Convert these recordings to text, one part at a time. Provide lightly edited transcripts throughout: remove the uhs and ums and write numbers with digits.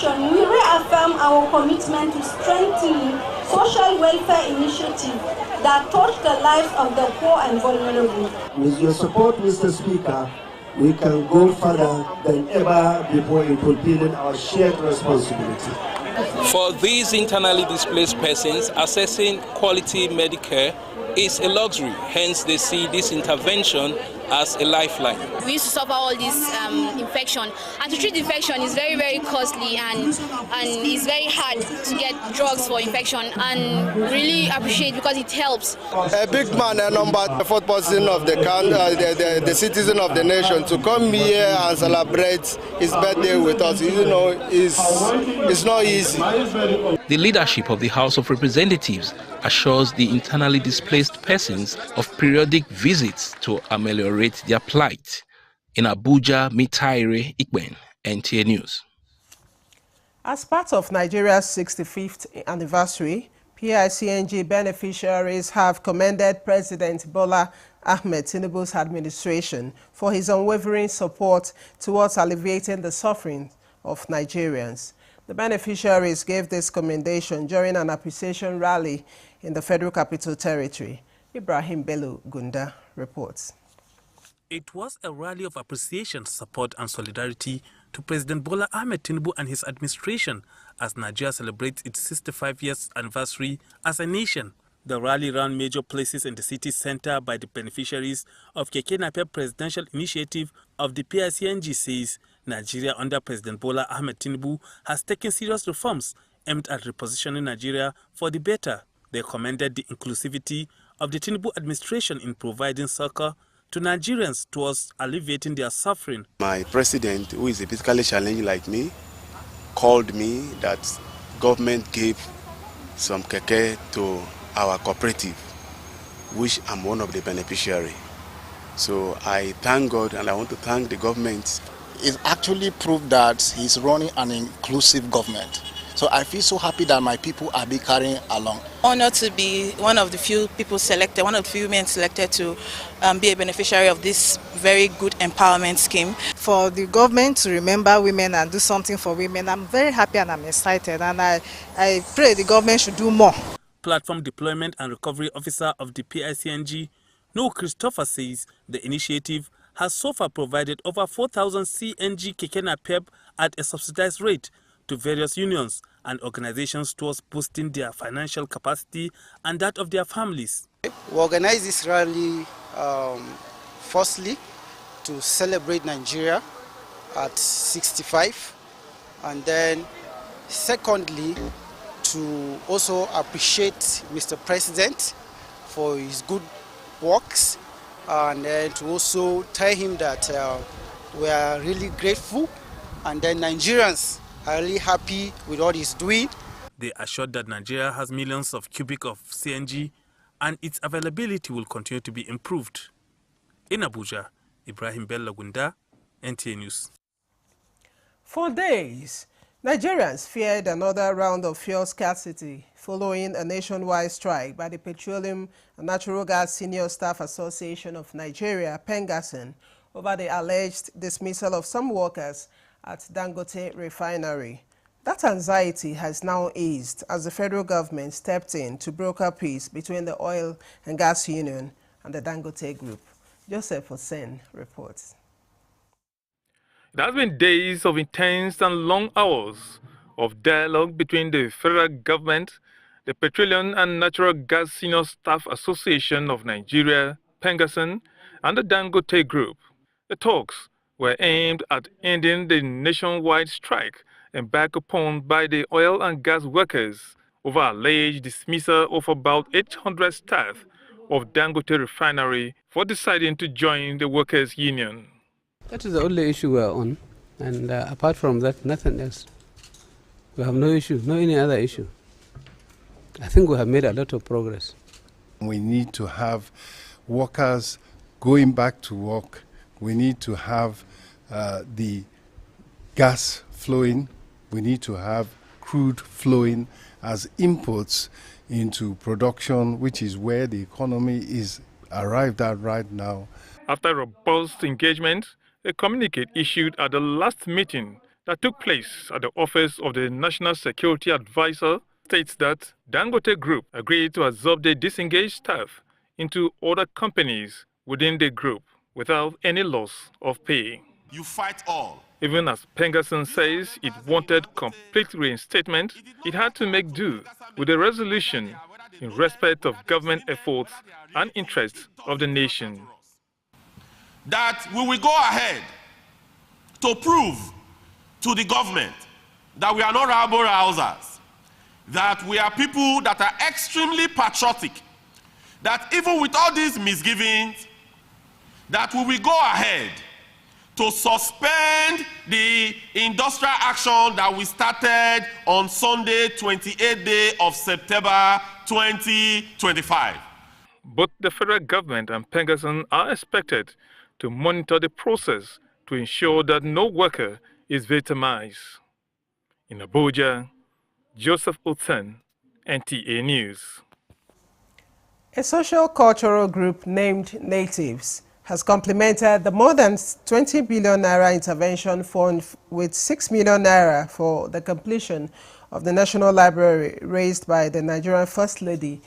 conclusion, we reaffirm our commitment to strengthening social welfare initiatives that touch the lives of the poor and vulnerable. With your support, Mr. Speaker, we can go further than ever before in fulfilling our shared responsibility. For these internally displaced persons, accessing quality Medicare is a luxury, hence they see this intervention as a lifeline. We used to suffer all this infection, and to treat infection is very, very costly, and it's very hard to get drugs for infection, and really appreciate because it helps. A big man, a number 4th person of the citizen of the nation, to come here and celebrate his birthday with us, it's not easy. The leadership of the House of Representatives assures the internally displaced persons of periodic visits to ameliorate their plight. In Abuja, Mitaire Ikben, NTA News. As part of Nigeria's 65th anniversary, PICNG beneficiaries have commended President Bola Ahmed Tinubu's administration for his unwavering support towards alleviating the suffering of Nigerians. The beneficiaries gave this commendation during an appreciation rally in the Federal Capital Territory. Ibrahim Bello Gunda reports. It was a rally of appreciation, support and solidarity to President Bola Ahmed Tinubu and his administration as Nigeria celebrates its 65 years anniversary as a nation. The rally ran major places in the city center by the beneficiaries of Keke Napep Presidential Initiative of the PICNG says Nigeria under President Bola Ahmed Tinubu has taken serious reforms aimed at repositioning Nigeria for the better. They commended the inclusivity of the Tinubu administration in providing succor to Nigerians towards alleviating their suffering. My president, who is a physically challenged like me, called me that government gave some keke to our cooperative, which I'm one of the beneficiaries. So I thank God and I want to thank the government. It actually proved that he's running an inclusive government. So I feel so happy that my people are being carried along. Honored to be one of the few people selected, one of the few women selected to be a beneficiary of this very good empowerment scheme. For the government to remember women and do something for women, I'm very happy and I'm excited, and I pray the government should do more. Platform Deployment and Recovery Officer of the PICNG, Noah Christopher, says the initiative has so far provided over 4,000 CNG Keke Napep at a subsidized rate to various unions and organizations towards boosting their financial capacity and that of their families. We organize this rally firstly to celebrate Nigeria at 65, and then secondly to also appreciate Mr. President for his good works, and then to also tell him that we are really grateful, and then Nigerians are really happy with what he's doing. They assured that Nigeria has millions of cubic of CNG and its availability will continue to be improved. In Abuja, Ibrahim Bello Gunda, NTA News. For days, Nigerians feared another round of fuel scarcity following a nationwide strike by the Petroleum and Natural Gas Senior Staff Association of Nigeria, PENGASN, over the alleged dismissal of some workers at Dangote Refinery. That anxiety has now eased as the federal government stepped in to broker peace between the Oil and Gas Union and the Dangote Group. Joseph Hossein reports. It has been days of intense and long hours of dialogue between the federal government, the Petroleum and Natural Gas Senior Staff Association of Nigeria, PENGASN, and the Dangote Group. The talks were aimed at ending the nationwide strike embarked upon by the oil and gas workers over alleged dismissal of about 800 staff of Dangote Refinery for deciding to join the workers' union. That is the only issue we are on, and apart from that, nothing else. We have no issue, no any other issue. I think we have made a lot of progress. We need to have workers going back to work. We need to have the gas flowing. We need to have crude flowing as inputs into production, which is where the economy is arrived at right now. After robust engagement, a communique issued at the last meeting that took place at the office of the National Security Advisor states that Dangote Group agreed to absorb the disengaged staff into other companies within the group without any loss of pay. You fight all. Even as Pengasson says it wanted complete reinstatement, it had to make do with a resolution in respect of government efforts and interests of the nation. That we will go ahead to prove to the government that we are not rabble-rousers, that we are people that are extremely patriotic, that even with all these misgivings, that we will go ahead to suspend the industrial action that we started on Sunday, 28th day of September 2025. Both the federal government and Pengasson are expected to monitor the process to ensure that no worker is victimized. In Abuja, Joseph Utsen, NTA News. A social-cultural group named Natives has complemented the more than 20 billion naira intervention fund with 6 million naira for the completion of the National Library raised by the Nigerian First Lady,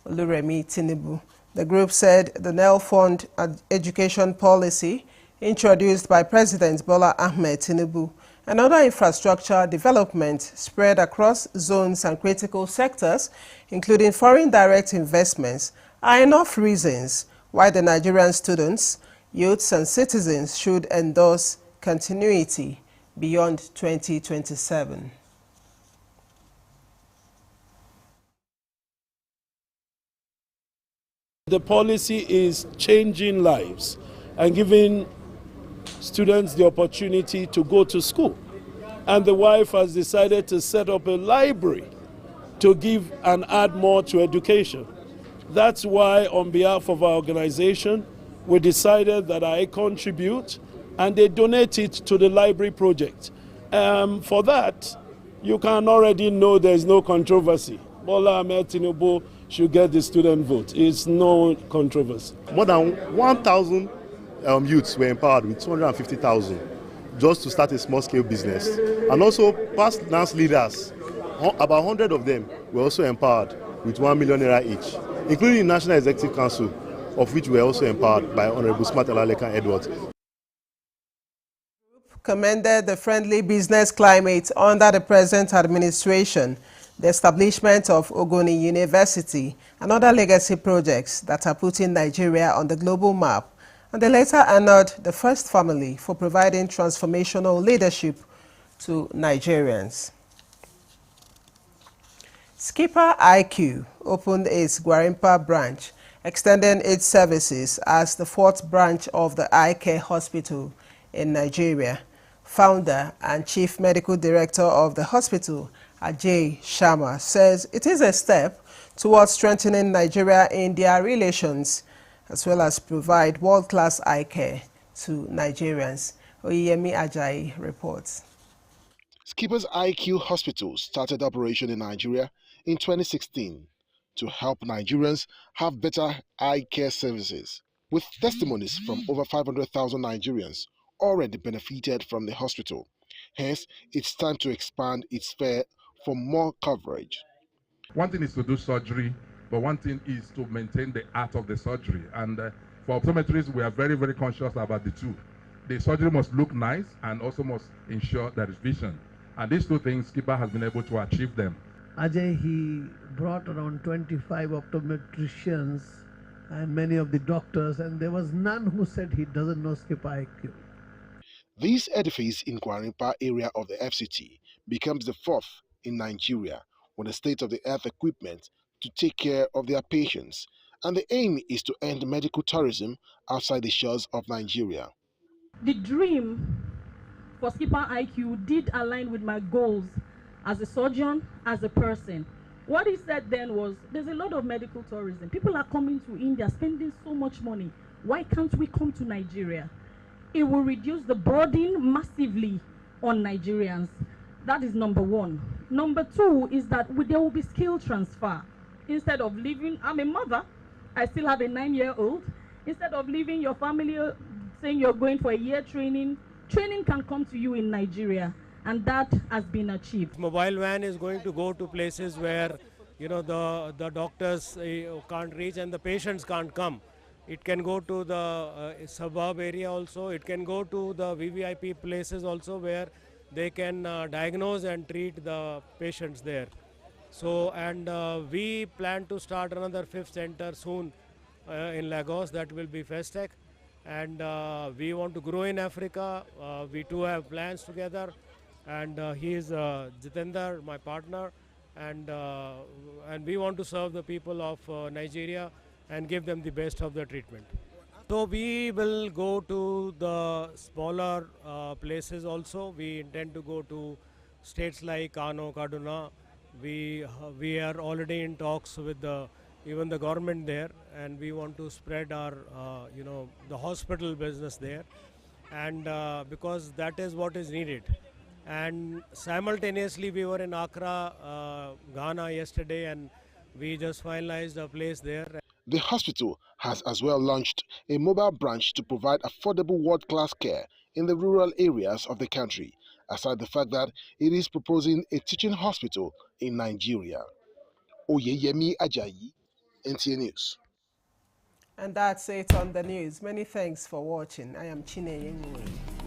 Oluremi Tinubu. The group said the NEL Fund education policy introduced by President Bola Ahmed Tinubu and other infrastructure development spread across zones and critical sectors, including foreign direct investments, are enough reasons why the Nigerian students, youths and citizens should endorse continuity beyond 2027. The policy is changing lives and giving students the opportunity to go to school. And the wife has decided to set up a library to give and add more to education. That's why, on behalf of our organization, we decided that I contribute and they donate it to the library project. For that, you can already know there's no controversy. Bola Ahmed Tinubu should get the student vote. It's no controversy. More than 1,000 youths were empowered with 250,000 just to start a small-scale business. And also past dance leaders, about 100 of them were also empowered with 1 million naira each, including the National Executive Council, of which were also empowered by Honorable Smart Olalekan Edwards. Commended the friendly business climate under the present administration, the establishment of Ogoni University, and other legacy projects that are putting Nigeria on the global map, and they later honored the first family for providing transformational leadership to Nigerians. Skipper IQ opened its Gwarimpa branch, extending its services as the 4th branch of the Eye Care Hospital in Nigeria. Founder and Chief Medical Director of the hospital, Ajay Sharma, says it is a step towards strengthening Nigeria-India relations, as well as provide world-class eye care to Nigerians. Oyemi Ajayi reports. Skipper's IQ Hospital started operation in Nigeria in 2016 to help Nigerians have better eye care services, with testimonies from over 500,000 Nigerians already benefited from the hospital. Hence, it's time to expand its sphere for more coverage. One thing is to do surgery, but one thing is to maintain the art of the surgery. And for optometrists, we are very, very conscious about the two. The surgery must look nice and also must ensure there is vision. And these two things, Skipper has been able to achieve them. Ajay, he brought around 25 optometricians and many of the doctors, and there was none who said he doesn't know Skipper IQ. This edifice in Gwarimpa area of the FCT becomes the 4th in Nigeria with a state-of-the-art equipment to take care of their patients, and the aim is to end medical tourism outside the shores of Nigeria. The dream for Skipper IQ did align with my goals as a surgeon, as a person. What he said then was, there's a lot of medical tourism. People are coming to India, spending so much money. Why can't we come to Nigeria? It will reduce the burden massively on Nigerians. That is number one. Number two is that there will be skill transfer. Instead of leaving, I'm a mother, I still have a 9-year-old. Instead of leaving your family saying you're going for a year training, training can come to you in Nigeria. and that has been achieved. Mobile van is going to go to places where, you know, the doctors can't reach and the patients can't come. It can go to the suburb area also. It can go to the VVIP places also where they can diagnose and treat the patients there. So, and we plan to start another 5th center soon in Lagos. That will be Festec. And we want to grow in Africa. We too have plans together. And he is Jitendra, my partner. And we want to serve the people of Nigeria and give them the best of the treatment. So we will go to the smaller places also. We intend to go to states like Kano, Kaduna. We are already in talks with even the government there, and we want to spread our the hospital business there, and because that is what is needed. And simultaneously we were in Accra, Ghana yesterday, and we just finalized a place there. The hospital has as well launched a mobile branch to provide affordable world-class care in the rural areas of the country, aside the fact that it is proposing a teaching hospital in Nigeria. Oyeyemi Ajayi, NTA News. And that's it on the news. Many thanks for watching. I am Chine Yenwe.